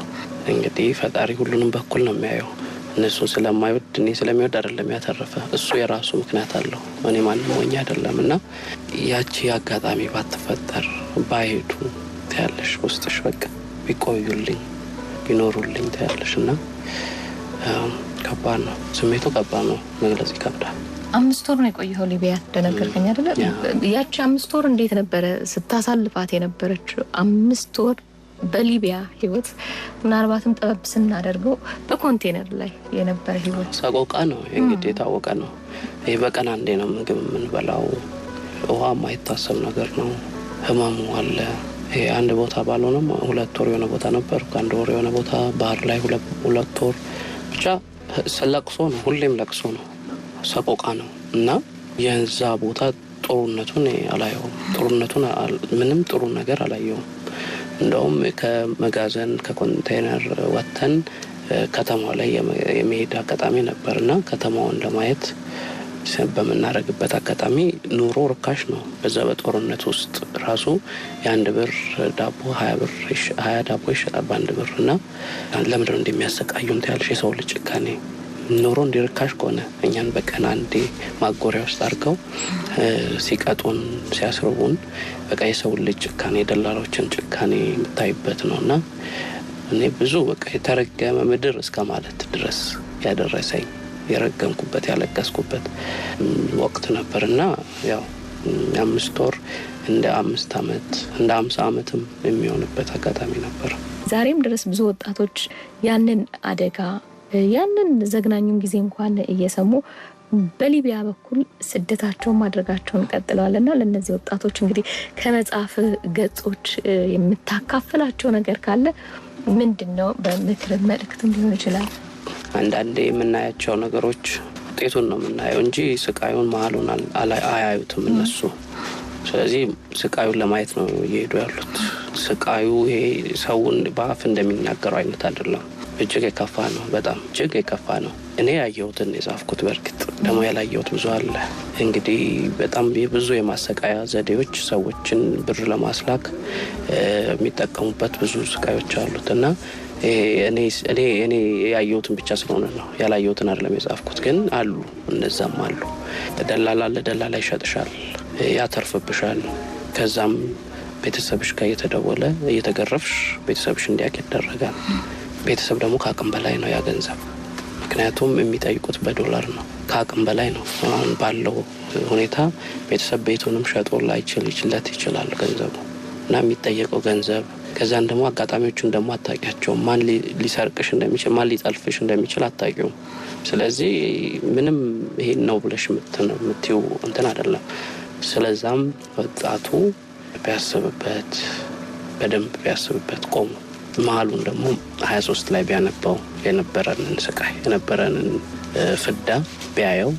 እንግዲህ ፈጣሪ ሁሉንም በኩል ነው የሚያየው። እነሱ ስለማይወድ እኔ ስለሚወድ አይደለም ያተረፈ እሱ የራሱ ምክንያት አለው። እኔ ማንም ሆኜ አይደለምና ያቺ አጋጣሚ ባትፈጠር ባይሄዱ ታያለሽ ውስጥሽ በቃ ቢቆዩልኝ ቢኖሩልኝ ታያለሽና ከባድ ነው። ስሜቱ ከባድ ነው፣ መግለጽ ይከብዳል። 5 ወር ነው የቆየው ሊቢያ እንደነገርከኝ አይደለ? ያቺ 5 ወር እንዴት ነበረ ስታሳልፋት የነበረችው? 5 ወር በሊቢያ ህይወት ምናልባትም ጠበብ ስናደርገው በኮንቴነር ላይ የነበረ ህይወት ሰቆቃ ነው እንግዲህ የታወቀ ነው። ይሄ በቀን አንዴ ነው ምግብ የምንበላው። ውሃ የማይታሰብ ነገር ነው። ህመሙ አለ። ይሄ አንድ ቦታ ባልሆነም 2 ወር የሆነ ቦታ ነበር። 1 ወር የሆነ ቦታ ባህር ላይ 2 ወር ብቻ ለቅሶ ነው። ሁሌም ለቅሶ ነው፣ ሰቆቃ ነው እና የዛ ቦታ ጥሩነቱን አላየውም። ምንም ጥሩ ነገር አላየውም። እንደውም ከመጋዘን ከኮንቴነር ወጥተን ከተማው ላይ የመሄድ አጋጣሚ ነበርና ከተማውን ለማየት በምናረግበት አጋጣሚ ኑሮ ርካሽ ነው። በዛ በጦርነት ውስጥ ራሱ የአንድ ብር ዳቦ 20 ዳቦ ይሸጣል በአንድ ብር እና ለምንድነው እንደሚያሰቃዩን ታያለሽ? የሰው ልጅ ጭካኔ ኑሮ እንዲርካሽ ከሆነ እኛን በቀን አንዴ ማጎሪያ ውስጥ አድርገው ሲቀጡን ሲያስርቡን በቃ የሰው ልጅ ጭካኔ የደላሎችን ጭካኔ የምታይበት ነውና እኔ ብዙ በቃ የተረገመ ምድር እስከ ማለት ድረስ ያደረሰኝ የረገምኩበት ያለቀስኩበት ወቅት ነበርና ያው 5 ወር እንደ 5 አመት እንደ 50 አመትም የሚሆንበት አጋጣሚ ነበር። ዛሬም ድረስ ብዙ ወጣቶች ያንን አደጋ ያንን ዘግናኙን ጊዜ እንኳን እየሰሙ በሊቢያ በኩል ስደታቸውን ማድረጋቸውን ቀጥለዋልና ለነዚህ ወጣቶች እንግዲህ ከመጽሐፍ ገጾች የምታካፍላቸው ነገር ካለ ምንድነው? በምክር መልእክትም ሊሆን ይችላል። አንዳንዴ የምናያቸው ነገሮች ውጤቱን ነው የምናየው እንጂ ስቃዩን መሀሉን አያዩትም እነሱ። ስለዚህ ስቃዩን ለማየት ነው እየሄዱ ያሉት። ስቃዩ ይሄ ሰውን በአፍ እንደሚናገረው አይነት አይደለም። እጅግ የከፋ ነው። በጣም እጅግ የከፋ ነው። እኔ ያየሁትን የጻፍኩት በርግጥ ደግሞ ያላየሁት ብዙ አለ። እንግዲህ በጣም ብዙ የማሰቃያ ዘዴዎች ሰዎችን ብር ለማስላክ የሚጠቀሙበት ብዙ ስቃዮች አሉትና እኔ ያየሁትን ብቻ ስለሆነ ነው ያላየሁትን አይደለም የጻፍኩት። ግን አሉ እነዛም አሉ። ደላላ ይሸጥሻል፣ ያተርፍብሻል። ከዛም ቤተሰብሽ ጋር እየተደወለ እየተገረፍሽ ቤተሰብሽ እንዲያውቅ ይደረጋል። ቤተሰብ ደግሞ ከአቅም በላይ ነው ያ ገንዘብ። ምክንያቱም የሚጠይቁት በዶላር ነው። ከአቅም በላይ ነው። አሁን ባለው ሁኔታ ቤተሰብ ቤቱንም ሸጦ ላይችልለት ይችላል ገንዘቡ እና የሚጠየቀው ገንዘብ። ከዛን ደግሞ አጋጣሚዎቹን ደግሞ አታውቂያቸውም። ማን ሊሰርቅሽ እንደሚችል ማን ሊጠልፍሽ እንደሚችል አታውቂውም። ስለዚህ ምንም ይሄን ነው ብለሽ የምትይው እንትን አይደለም። ስለዛም ወጣቱ ቢያስብበት በደንብ ቢያስብበት ቆሙ። መሀሉን ደግሞ 23 ላይ ቢያነባው የነበረንን ስቃይ የነበረንን ፍዳ ቢያየው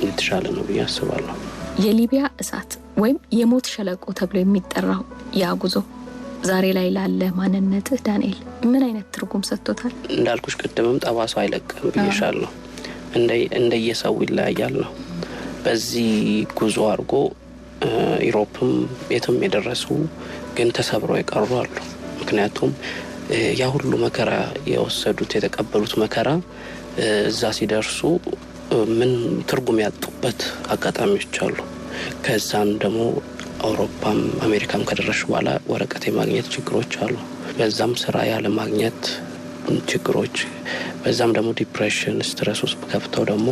የተሻለ ነው ብዬ አስባለሁ። የሊቢያ እሳት ወይም የሞት ሸለቆ ተብሎ የሚጠራው ያ ጉዞ ዛሬ ላይ ላለ ማንነትህ ዳንኤል ምን አይነት ትርጉም ሰጥቶታል? እንዳልኩሽ ቅድምም ጠባሳው አይለቅም ብዬሻለሁ። እንደየሰው ይለያያል ነው። በዚህ ጉዞ አድርጎ ዩሮፕም የትም የደረሱ ግን ተሰብረው የቀሩ አሉ። ምክንያቱም ያ ሁሉ መከራ የወሰዱት የተቀበሉት መከራ እዛ ሲደርሱ ምን ትርጉም ያጡበት አጋጣሚዎች አሉ። ከዛም ደግሞ አውሮፓም አሜሪካም ከደረሱ በኋላ ወረቀት የማግኘት ችግሮች አሉ። በዛም ስራ ያለ ማግኘት ችግሮች፣ በዛም ደግሞ ዲፕሬሽን ስትረስ ውስጥ ከፍተው ደግሞ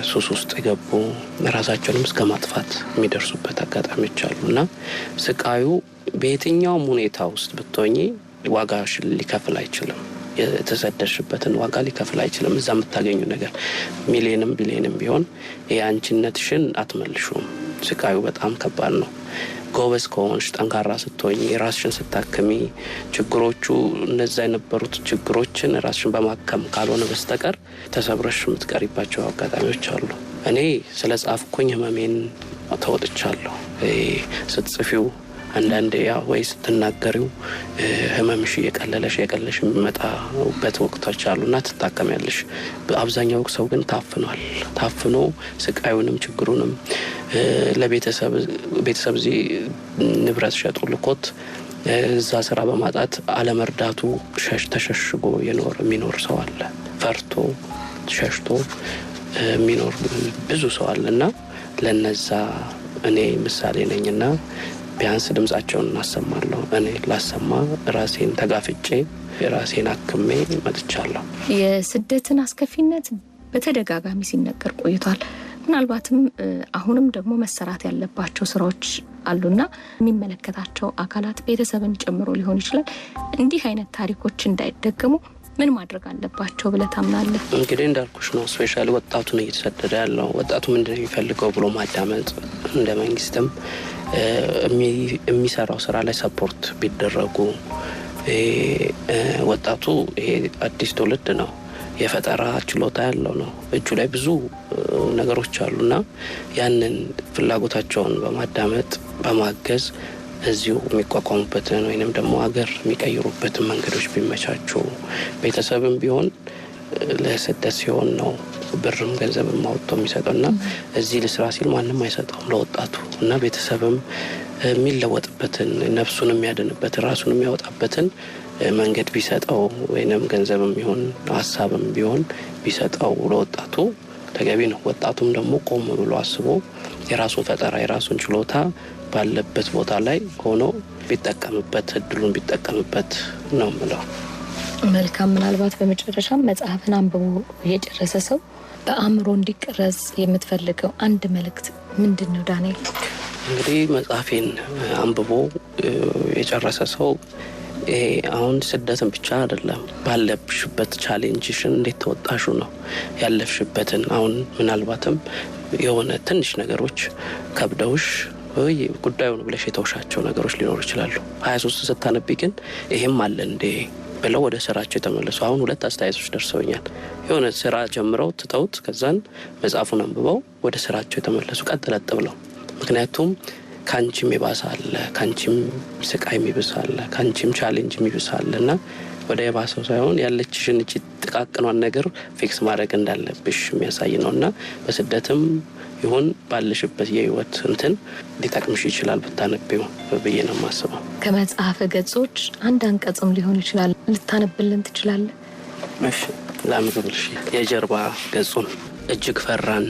ሱስ ውስጥ የገቡ ራሳቸውንም እስከ ማጥፋት የሚደርሱበት አጋጣሚዎች አሉና ስቃዩ በየትኛውም ሁኔታ ውስጥ ብትሆኚ ዋጋሽ ሊከፍል አይችልም። የተሰደድሽበትን ዋጋ ሊከፍል አይችልም። እዛ የምታገኙ ነገር ሚሊዮንም ቢሊዮንም ቢሆን የአንቺነትሽን አትመልሹም። ስቃዩ በጣም ከባድ ነው። ጎበዝ ከሆንሽ ጠንካራ ስትሆኚ ራስሽን ስታክሚ ችግሮቹ እነዛ የነበሩት ችግሮችን ራስሽን በማከም ካልሆነ በስተቀር ተሰብረሽ የምትቀሪባቸው አጋጣሚዎች አሉ። እኔ ስለ ጻፍኩኝ ህመሜን ተወጥቻለሁ። ስትጽፊው አንዳንዴ ያው ወይ ስትናገሪው ህመምሽ እየቀለለሽ የሚመጣበት ወቅቶች አሉና ትታከሚያለሽ። በአብዛኛው ሰው ግን ታፍኖ ስቃዩንም ችግሩንም ለቤተሰብ እዚህ ንብረት ሸጡ ልኮት እዛ ስራ በማጣት አለመርዳቱ ተሸሽጎ የሚኖር ሰው አለ። ፈርቶ ሸሽቶ የሚኖር ብዙ ሰው አለና ለነዛ እኔ ምሳሌ ነኝና ቢያንስ ድምጻቸውን እናሰማለሁ። እኔ ላሰማ ራሴን ተጋፍጬ ራሴን አክሜ መጥቻለሁ። የስደትን አስከፊነት በተደጋጋሚ ሲነገር ቆይቷል። ምናልባትም አሁንም ደግሞ መሰራት ያለባቸው ስራዎች አሉና የሚመለከታቸው አካላት ቤተሰብን ጨምሮ ሊሆን ይችላል እንዲህ አይነት ታሪኮች እንዳይደገሙ ምን ማድረግ አለባቸው ብለህ ታምናለህ? እንግዲህ እንዳልኩሽ ነው። ስፔሻሊ ወጣቱን እየተሰደደ ያለው ወጣቱ ምንድነው የሚፈልገው ብሎ ማዳመጥ እንደ መንግስትም የሚሰራው ስራ ላይ ሰፖርት ቢደረጉ። ወጣቱ ይሄ አዲስ ትውልድ ነው። የፈጠራ ችሎታ ያለው ነው። እጁ ላይ ብዙ ነገሮች አሉና ያንን ፍላጎታቸውን በማዳመጥ በማገዝ እዚሁ የሚቋቋሙበትን ወይንም ደግሞ ሀገር የሚቀይሩበትን መንገዶች ቢመቻቹ። ቤተሰብም ቢሆን ለስደት ሲሆን ነው ብርም ገንዘብም ማውጥቶ የሚሰጠውና እዚህ ለስራ ሲል ማንም አይሰጠውም ለወጣቱ እና ቤተሰብም የሚለወጥበትን ነፍሱን የሚያድንበት ራሱን የሚያወጣበትን መንገድ ቢሰጠው ወይንም ገንዘብም ይሁን ሀሳብም ቢሆን ቢሰጠው ለወጣቱ ተገቢ ነው። ወጣቱም ደግሞ ቆም ብሎ አስቦ የራሱን ፈጠራ የራሱን ችሎታ ባለበት ቦታ ላይ ሆኖ ቢጠቀምበት እድሉን ቢጠቀምበት ነው የምለው። መልካም። ምናልባት በመጨረሻም መጽሐፍን አንብቦ የጨረሰ ሰው በአእምሮ እንዲቀረጽ የምትፈልገው አንድ መልእክት ምንድን ነው ዳንኤል? እንግዲህ መጽሐፌን አንብቦ የጨረሰ ሰው ይሄ አሁን ስደትን ብቻ አይደለም ባለብሽበት ቻሌንጅሽን እንዴት ተወጣሹ ነው ያለፍሽበትን። አሁን ምናልባትም የሆነ ትንሽ ነገሮች ከብደውሽ ወይ ጉዳዩን ብለሽ የተውሻቸው ነገሮች ሊኖሩ ይችላሉ። 23 ስታነቢ ግን ይሄም አለ እንዴ ብለው ወደ ስራቸው የተመለሱ አሁን 2 አስተያየቶች ደርሰውኛል። የሆነ ስራ ጀምረው ትተውት ከዛን መጽሐፉን አንብበው ወደ ስራቸው የተመለሱ ቀጥለጥ ብለው። ምክንያቱም ካንቺም ይባሳል ካንቺም ስቃይ ይብሳል ካንቺም ቻሌንጅ ይብሳልና ወደ የባሰው ሳይሆን ያለችሽን እቺ ጥቃቅኗን ነገር ፊክስ ማድረግ እንዳለብሽ የሚያሳይ ነውና በስደትም ይሁን ባለሽበት የህይወት እንትን ሊጠቅምሽ ይችላል ብታነቢው ብዬ ነው የማስበው። ከመጽሐፍ ገጾች አንድ አንቀጽም ሊሆን ይችላል ልታነብልን ትችላለህ? እሺ ላምብልሽ። የጀርባ ገጹን እጅግ ፈራን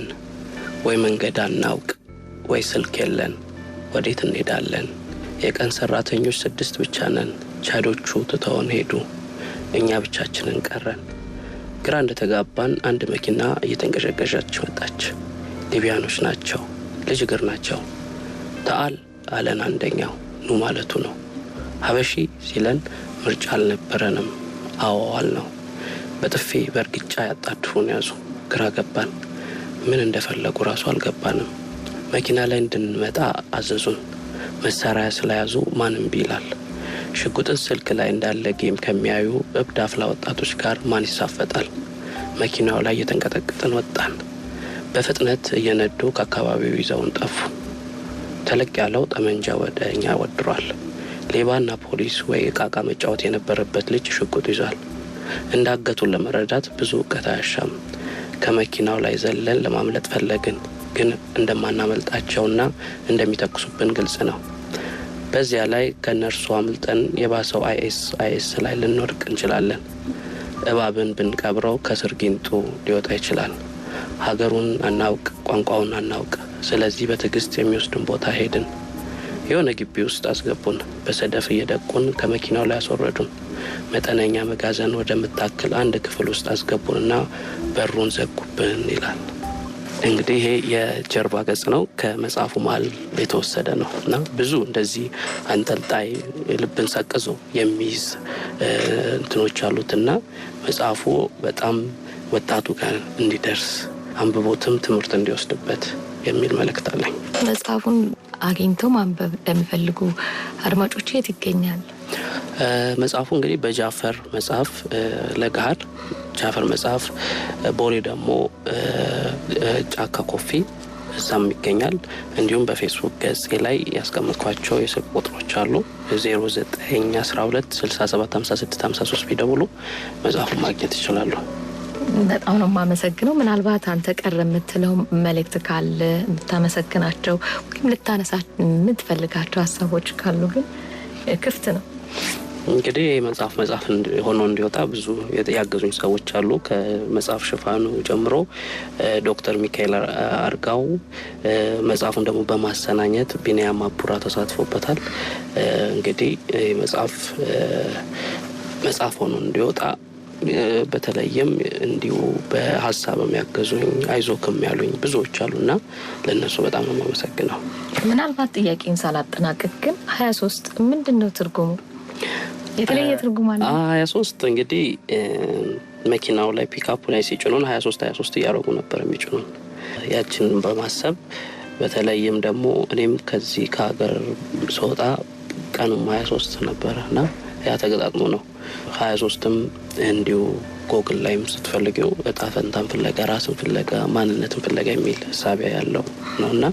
ወይ መንገድ አናውቅ ወይ ስልክ የለን ወዴት እንሄዳለን? የቀን ሰራተኞች 6 ብቻ ነን። ቻዶቹ ትተውን ሄዱ፣ እኛ ብቻችንን ቀረን። ግራ እንደተጋባን አንድ መኪና እየተንቀሸቀሸች መጣች። ሊቢያኖች ናቸው፣ ልጅ እግር ናቸው። ተአል አለን አንደኛው፣ ኑ ማለቱ ነው። ሀበሺ ሲለን ምርጫ አልነበረንም፣ አዋዋል ነው። በጥፊ በእርግጫ ያጣድፉን ያዙ። ግራ ገባን፣ ምን እንደፈለጉ ራሱ አልገባንም። መኪና ላይ እንድንመጣ አዘዙን። መሳሪያ ስለያዙ ማንም ቢላል። ሽጉጥን ስልክ ላይ እንዳለ ጌም ከሚያዩ እብድ አፍላ ወጣቶች ጋር ማን ይሳፈጣል? መኪናው ላይ እየተንቀጠቀጥን ወጣን። በፍጥነት እየነዱ ከአካባቢው ይዘውን ጠፉ። ተለቅ ያለው ጠመንጃ ወደ እኛ ወድሯል። ሌባና ፖሊስ ወይ እቃቃ መጫወት የነበረበት ልጅ ሽጉጥ ይዟል። እንዳገቱን ለመረዳት ብዙ እውቀት አያሻም። ከመኪናው ላይ ዘለን ለማምለጥ ፈለግን፣ ግን እንደማናመልጣቸውና እንደሚተኩሱብን ግልጽ ነው። በዚያ ላይ ከነርሱ አምልጠን የባሰው አይኤስ ላይ ልንወድቅ እንችላለን። እባብን ብንቀብረው ከስር ጊንጡ ሊወጣ ይችላል። ሀገሩን አናውቅ፣ ቋንቋውን አናውቅ። ስለዚህ በትዕግስት የሚወስድን ቦታ ሄድን። የሆነ ግቢ ውስጥ አስገቡን። በሰደፍ እየደቁን ከመኪናው ላይ አስወረዱን። መጠነኛ መጋዘን ወደምታክል አንድ ክፍል ውስጥ አስገቡንና በሩን ዘጉብን ይላል። እንግዲህ ይሄ የጀርባ ገጽ ነው። ከመጽሐፉ መሀል የተወሰደ ነው እና ብዙ እንደዚህ አንጠልጣይ ልብን ሰቅዞ የሚይዝ እንትኖች አሉትና መጽሐፉ በጣም ወጣቱ ጋር እንዲደርስ አንብቦትም ትምህርት እንዲወስድበት የሚል መልእክት አለኝ። መጽሐፉን አግኝተው ማንበብ ለሚፈልጉ አድማጮች የት ይገኛል? መጽሐፉ እንግዲህ በጃፈር መጽሐፍ ለጋር ጃፈር መጽሐፍ፣ ቦሌ ደግሞ ጫካ ኮፊ እዛም ይገኛል። እንዲሁም በፌስቡክ ገጽ ላይ ያስቀመጥኳቸው የስልክ ቁጥሮች አሉ። 0912675653 ቢደውሉ መጽሐፉን ማግኘት ይችላሉ። በጣም ነው የማመሰግነው። ምናልባት አንተ ቀረ የምትለው መልእክት ካለ የምታመሰግናቸው ወይም ልታነሳ የምትፈልጋቸው ሀሳቦች ካሉ ግን ክፍት ነው። እንግዲህ መጽሐፍ ሆኖ እንዲወጣ ብዙ ያገዙኝ ሰዎች አሉ። ከመጽሐፍ ሽፋኑ ጀምሮ ዶክተር ሚካኤል አርጋው፣ መጽሐፉን ደግሞ በማሰናኘት ቢኒያም አቡራ ተሳትፎበታል። እንግዲህ መጽሐፍ ሆኖ እንዲወጣ በተለይም እንዲሁ በሀሳብም ያገዙኝ አይዞክም ያሉኝ ብዙዎች አሉና ለነሱ በጣም ነው የማመሰግነው። ምናልባት ጥያቄን ሳላጠናቅቅ ግን 23 ምንድነው ትርጉሙ? የተለየ ትርጉም አለ? 23 እንግዲህ መኪናው ላይ ፒካፑ ላይ ሲጭኑን 23 እያደረጉ ነበር የሚጭኑን። ያችንን በማሰብ በተለይም ደግሞ እኔም ከዚህ ከሀገር ስወጣ ቀኑም 23 ነበረና ያ ተገጣጥሞ ነው 23ም እንዲሁ ጎግል ላይም ስትፈልጊው እጣ ፈንታን ፍለጋ፣ ራስን ፍለጋ፣ ማንነትን ፍለጋ የሚል ሳቢያ ያለው ነውና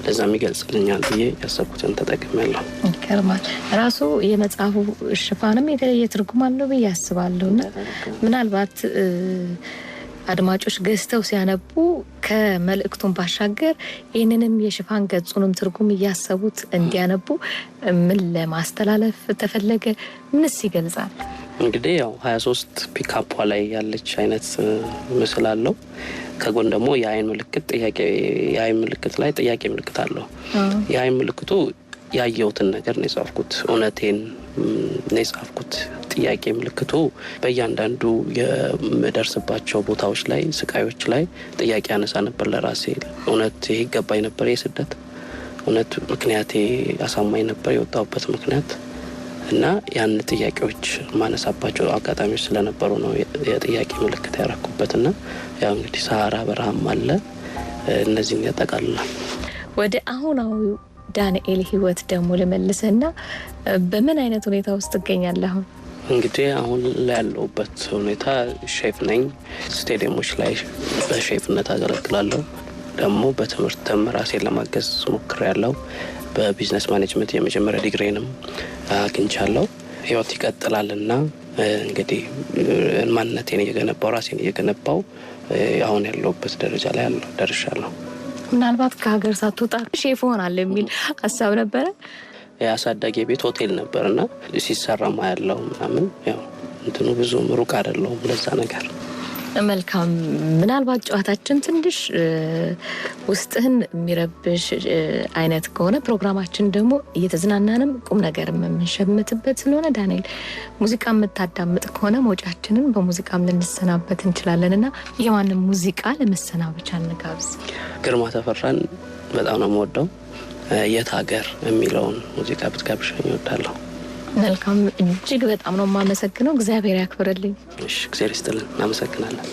ለዛም ይገልጽልኛል ብዬ ያሰብኩትን ተጠቅሜያለሁ። ይገርማል። ራሱ የመጽሐፉ ሽፋንም የተለየ ትርጉም አለው ብዬ አስባለሁና ምናልባት አድማጮች ገዝተው ሲያነቡ ከመልእክቱን ባሻገር ይህንንም የሽፋን ገጹንም ትርጉም እያሰቡት እንዲያነቡ ምን ለማስተላለፍ ተፈለገ? ምንስ ይገልጻል? እንግዲህ ያው 23 ፒካፖ ላይ ያለች አይነት ምስል አለው። ከጎን ደግሞ የአይን ምልክት ላይ ጥያቄ ምልክት አለው። የአይን ምልክቱ ያየሁትን ነገር ነው የጻፍኩት፣ እውነቴን ነው የጻፍኩት። ጥያቄ ምልክቱ በእያንዳንዱ የምደርስባቸው ቦታዎች ላይ ስቃዮች ላይ ጥያቄ አነሳ ነበር ለራሴ። እውነት ይሄ ይገባኝ ነበር የስደት እውነት ምክንያቴ አሳማኝ ነበር የወጣሁበት ምክንያት እና ያን ጥያቄዎች ማነሳባቸው አጋጣሚዎች ስለነበሩ ነው የጥያቄ ምልክት ያረኩበትና ያው እንግዲህ ሰሃራ በረሃም አለ እነዚህን ያጠቃልላል። ወደ አሁናዊ ዳንኤል ህይወት ደግሞ ለመልሰና በምን አይነት ሁኔታ ውስጥ ትገኛለህ? እንግዲህ አሁን ላይ ያለሁበት ሁኔታ ሼፍ ነኝ። ስቴዲየሞች ላይ በሼፍነት አገለግላለሁ። ደግሞ በትምህርትም ራሴን ለማገዝ ሞክሬያለሁ። በቢዝነስ ማኔጅመንት የመጀመሪያ ዲግሪንም አግኝቻለሁ። ህይወት ይቀጥላልና እንግዲህ ማንነቴን እየገነባው ራሴን እየገነባው አሁን ያለሁበት ደረጃ ላይ ደርሻለሁ። ምናልባት ከሀገር ሳትወጣ ሼፍ ሆናለሁ የሚል ሀሳብ ነበረ? ያሳዳጊ ቤት ሆቴል ነበርና ሲሰራማ ያለው ምናምን ያው እንትኑ ብዙ ሩቅ አይደለም ለዛ ነገር። መልካም። ምናልባት ጨዋታችን ትንሽ ውስጥህን የሚረብሽ አይነት ከሆነ ፕሮግራማችን ደግሞ እየተዝናናንም ቁም ነገር የምንሸምትበት ስለሆነ ዳንኤል ሙዚቃ የምታዳምጥ ከሆነ መውጫችንን በሙዚቃም ልንሰናበት እንችላለንና የማንም ሙዚቃ ለመሰናበቻ እንጋብዝ? ግርማ ተፈራን በጣም ነው የምወደው። የት ሀገር የሚለውን ሙዚቃ ብትጋብዥኝ እወዳለሁ። መልካም። እጅግ በጣም ነው የማመሰግነው። እግዚአብሔር ያክብርልኝ። እሺ፣ እግዚአብሔር ይስጥልን። እናመሰግናለን።